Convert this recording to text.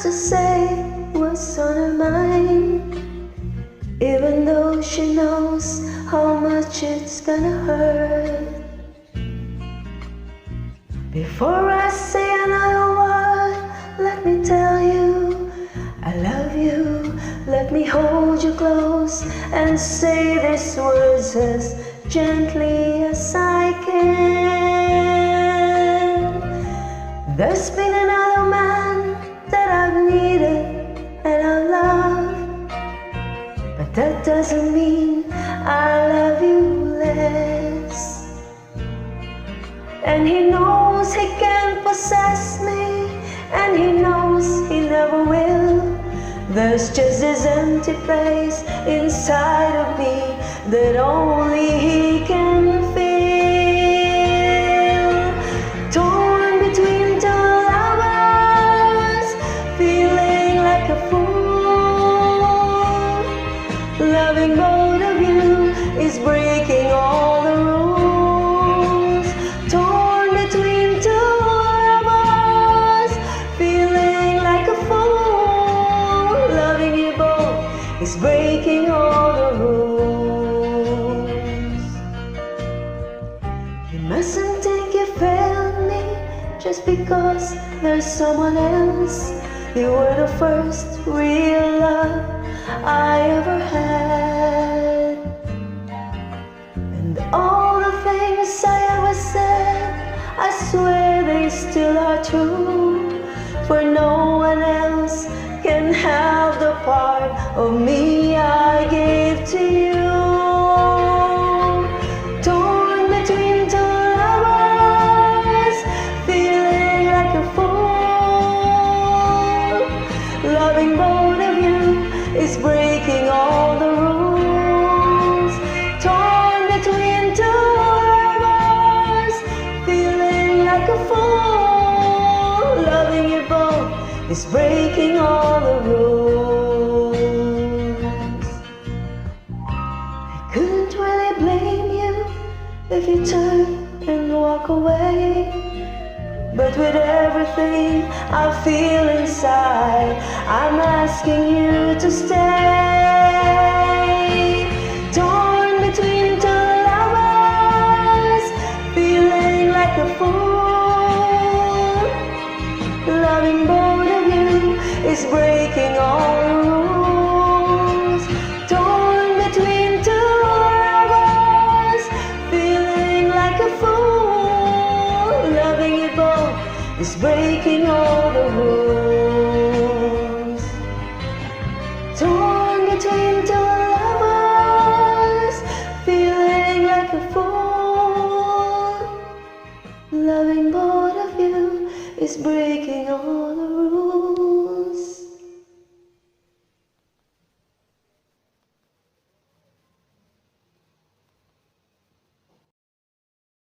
has to say what's on her mind, even though she knows how much it's gonna hurt. Before I say another word, let me tell you I love you. Let me hold you close and say these words as gently as I can. There's been another man that I've needed and I love, but that doesn't mean I love you less. And he knows he can't possess me, and he knows he never will. There's just this empty place inside of me that only he can fill. Torn between two lovers, feeling like a fool. Loving both of you is breaking all the rules. Torn between two lovers, feeling like a fool. Loving you both is breaking all the rules. You mustn't think you failed me just because there's someone else. You were the first real love I ever had. And all the things I ever said, I swear they still are true. For no one else can have the part of me I gave to you. Torn between two lovers, feeling like a fool. Loving both of you is breaking all the rules. Torn between two lovers, feeling like a fool. Loving you both is breaking all the rules. I couldn't really blame you if you turn and walk away, but with everything I feel inside, I'm asking you to stay. Torn between two lovers, feeling like a fool. Loving both of you is breaking all the rules. Torn between two lovers, feeling like a fool. Loving you both is breaking all the rules. Torn between